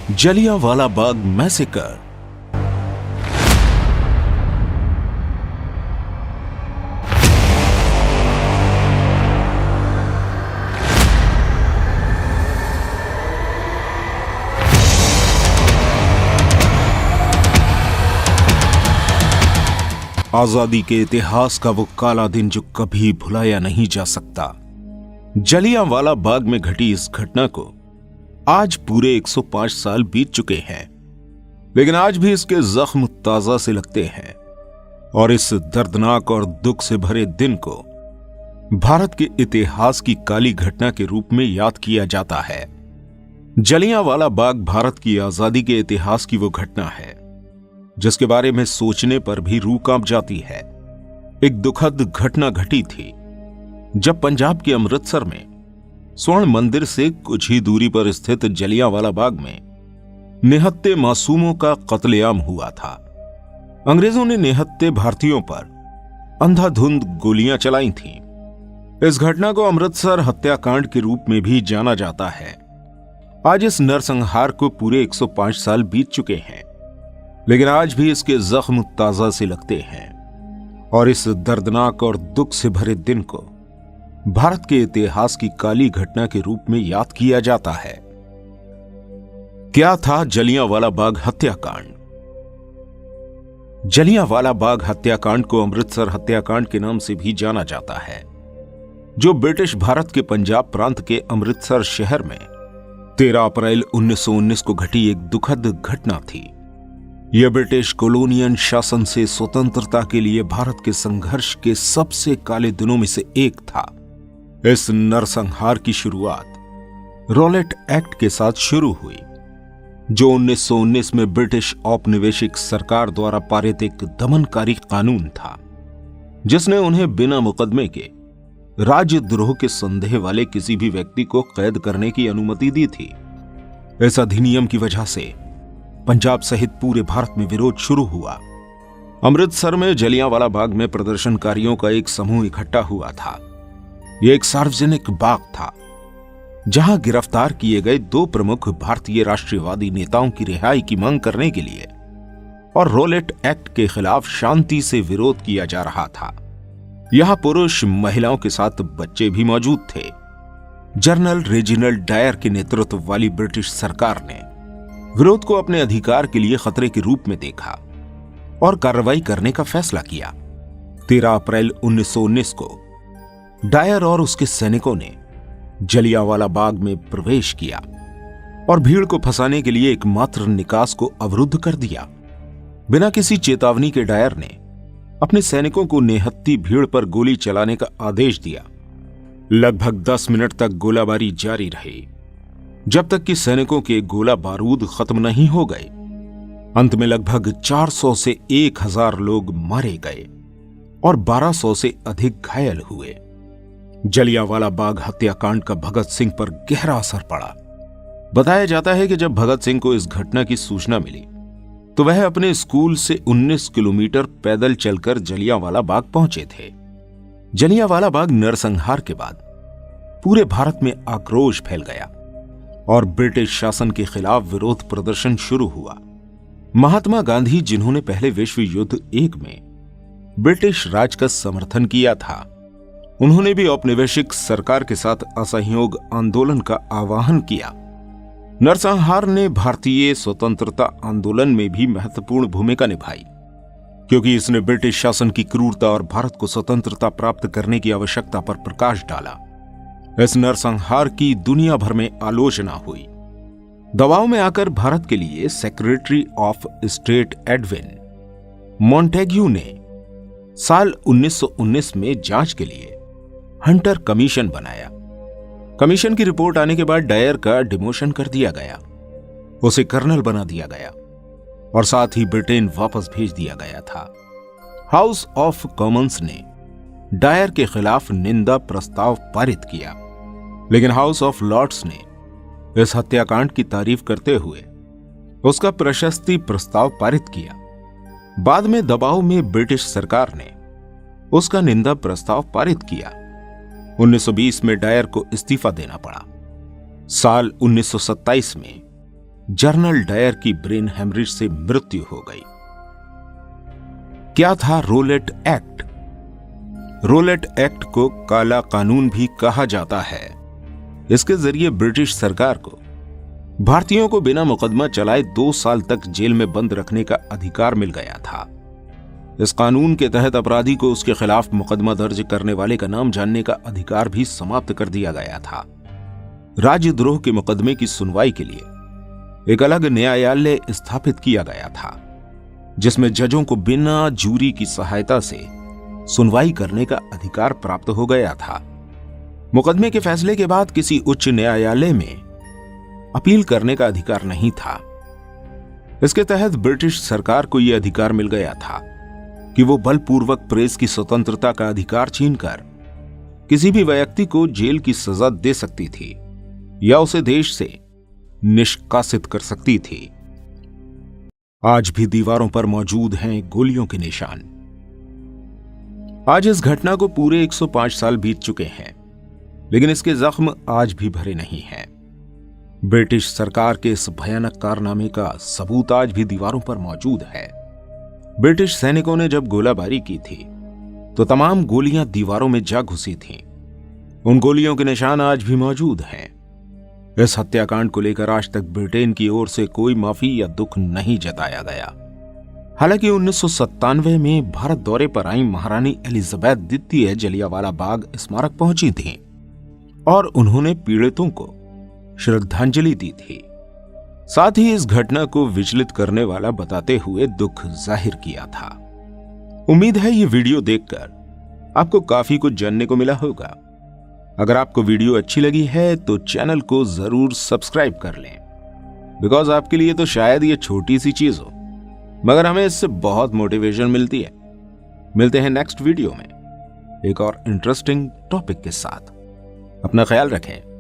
Jallianwala Bagh massacre. आजादी के इतिहास का वो काला दिन जो कभी भुलाया नहीं जा सकता। जलियांवाला बाग में घटी इस घटना को आज पूरे 105 साल बीत चुके हैं, लेकिन आज भी इसके जख्म ताजा से लगते हैं और इस दर्दनाक और दुख से भरे दिन को भारत के इतिहास की काली घटना के रूप में याद किया जाता है। जलियांवाला बाग भारत की आजादी के इतिहास की वो घटना है जिसके बारे में सोचने पर भी रूह कांप जाती है। एक दुखद घटना घटी थी जब पंजाब के अमृतसर में स्वर्ण मंदिर से कुछ ही दूरी पर स्थित जलियांवाला बाग में निहत्थे मासूमों का कत्लेआम हुआ था। अंग्रेजों ने निहत्थे भारतीयों पर अंधाधुंध गोलियां चलाई थीं। इस घटना को अमृतसर हत्याकांड के रूप में भी जाना जाता है। आज इस नरसंहार को पूरे 105 साल बीत चुके हैं, लेकिन आज भी इसके जख्म ताजा से लगते हैं और इस दर्दनाक और दुख से भरे दिन को भारत के इतिहास की काली घटना के रूप में याद किया जाता है। क्या था जलियांवाला बाग हत्याकांड? जलियांवाला बाग हत्याकांड को अमृतसर हत्याकांड के नाम से भी जाना जाता है, जो ब्रिटिश भारत के पंजाब प्रांत के अमृतसर शहर में 13 अप्रैल 1919 को घटी एक दुखद घटना थी। यह ब्रिटिश कॉलोनियल शासन से स्वतंत्रता के लिए भारत के संघर्ष के सबसे काले दिनों में से एक था। इस नरसंहार की शुरुआत रॉलेट एक्ट के साथ शुरू हुई, जो 1919 में ब्रिटिश औपनिवेशिक सरकार द्वारा पारित एक दमनकारी कानून था, जिसने उन्हें बिना मुकदमे के राजद्रोह के संदेह वाले किसी भी व्यक्ति को कैद करने की अनुमति दी थी। इस अधिनियम की वजह से पंजाब सहित पूरे भारत में विरोध शुरू हुआ। अमृतसर में जलियांवाला बाग में प्रदर्शनकारियों का एक समूह इकट्ठा हुआ था। यह एक सार्वजनिक बाग था जहां गिरफ्तार किए गए 2 प्रमुख भारतीय राष्ट्रवादी नेताओं की रिहाई की मांग करने के लिए और रॉलेट एक्ट के खिलाफ शांति से विरोध किया जा रहा था। यहां पुरुष महिलाओं के साथ बच्चे भी मौजूद थे। जनरल रेजिनाल्ड डायर के नेतृत्व वाली ब्रिटिश सरकार ने विरोध को अपने अधिकार के लिए खतरे के रूप में देखा और कार्रवाई करने का फैसला किया। 13 अप्रैल 1919 को डायर और उसके सैनिकों ने जलियांवाला बाग में प्रवेश किया और भीड़ को फंसाने के लिए एकमात्र निकास को अवरुद्ध कर दिया। बिना किसी चेतावनी के डायर ने अपने सैनिकों को निहत्थी भीड़ पर गोली चलाने का आदेश दिया। लगभग 10 मिनट तक गोलाबारी जारी रही, जब तक कि सैनिकों के गोला बारूद खत्म नहीं हो गए। अंत में लगभग 400 से 1000 लोग मारे गए और 1200 से अधिक घायल हुए। जलियांवाला बाग हत्याकांड का भगत सिंह पर गहरा असर पड़ा। बताया जाता है कि जब भगत सिंह को इस घटना की सूचना मिली तो वह अपने स्कूल से 19 किलोमीटर पैदल चलकर जलियांवाला बाग पहुंचे थे। जलियांवाला बाग नरसंहार के बाद पूरे भारत में आक्रोश फैल गया और ब्रिटिश शासन के खिलाफ विरोध प्रदर्शन शुरू हुआ। महात्मा गांधी, जिन्होंने पहले विश्व युद्ध 1 में ब्रिटिश राज का समर्थन किया था, उन्होंने भी औपनिवेशिक सरकार के साथ असहयोग आंदोलन का आह्वान किया। नरसंहार ने भारतीय स्वतंत्रता आंदोलन में भी महत्वपूर्ण भूमिका निभाई, क्योंकि इसने ब्रिटिश शासन की क्रूरता और भारत को स्वतंत्रता प्राप्त करने की आवश्यकता पर प्रकाश डाला। इस नरसंहार की दुनिया भर में आलोचना हुई। दबाव में आकर भारत के लिए secretary of state Edwin Montagu ने साल 1919 में जांच के लिए हंटर कमीशन बनाया। कमीशन की रिपोर्ट आने के बाद डायर का डिमोशन कर दिया गया, उसे कर्नल बना दिया गया और साथ ही ब्रिटेन वापस भेज दिया गया था। हाउस ऑफ कॉमन्स ने डायर के खिलाफ निंदा प्रस्ताव पारित किया, लेकिन हाउस ऑफ लॉर्ड्स ने इस हत्याकांड की तारीफ करते हुए उसका प्रशस्ति प्रस्ताव पारित किया। बाद में दबाव में ब्रिटिश सरकार ने उसका निंदा प्रस्ताव पारित किया। 1920 में डायर को इस्तीफा देना पड़ा। साल 1927 में जनरल डायर की ब्रेन हेमरेज से मृत्यु हो गई। क्या था रोलेट एक्ट? रोलेट एक्ट को काला कानून भी कहा जाता है। इसके जरिए ब्रिटिश सरकार को भारतीयों को बिना मुकदमा चलाए 2 साल तक जेल में बंद रखने का अधिकार मिल गया था। इस कानून के तहत अपराधी को उसके खिलाफ मुकदमा दर्ज करने वाले का नाम जानने का अधिकार भी समाप्त कर दिया गया था। राजद्रोह के मुकदमे की सुनवाई के लिए एक अलग न्यायालय स्थापित किया गया था, जिसमें जजों को बिना जूरी की सहायता से सुनवाई करने का अधिकार प्राप्त हो गया था। मुकदमे के फैसले के बाद किसी उच्च न्यायालय में अपील करने का अधिकार नहीं था। इसके तहत ब्रिटिश सरकार को यह अधिकार मिल गया था कि वो बलपूर्वक प्रेस की स्वतंत्रता का अधिकार छीनकर किसी भी व्यक्ति को जेल की सजा दे सकती थी या उसे देश से निष्कासित कर सकती थी। आज भी दीवारों पर मौजूद हैं गोलियों के निशान। आज इस घटना को पूरे 105 साल बीत चुके हैं, लेकिन इसके जख्म आज भी भरे नहीं हैं। ब्रिटिश सरकार के इस भयानक कारनामे का सबूत आज भी दीवारों पर मौजूद है। ब्रिटिश सैनिकों ने जब गोलाबारी की थी तो तमाम गोलियां दीवारों में जा घुसी थीं। उन गोलियों के निशान आज भी मौजूद हैं। इस हत्याकांड को लेकर आज तक ब्रिटेन की ओर से कोई माफी या दुख नहीं जताया गया। हालांकि 1997 में भारत दौरे पर आई महारानी एलिजाबेथ द्वितीय जलियांवाला बाग स्मारक पहुंची थीं और उन्होंने पीड़ितों को श्रद्धांजलि दी थी। साथ ही इस घटना को विचलित करने वाला बताते हुए दुख जाहिर किया था। उम्मीद है ये वीडियो देखकर आपको काफी कुछ जानने को मिला होगा। अगर आपको वीडियो अच्छी लगी है तो चैनल को जरूर सब्सक्राइब कर लें, बिकॉज आपके लिए तो शायद ये छोटी सी चीज हो, मगर हमें इससे बहुत मोटिवेशन मिलती है। मिलते हैं नेक्स्ट वीडियो में एक और इंटरेस्टिंग टॉपिक के साथ। अपना ख्याल रखें।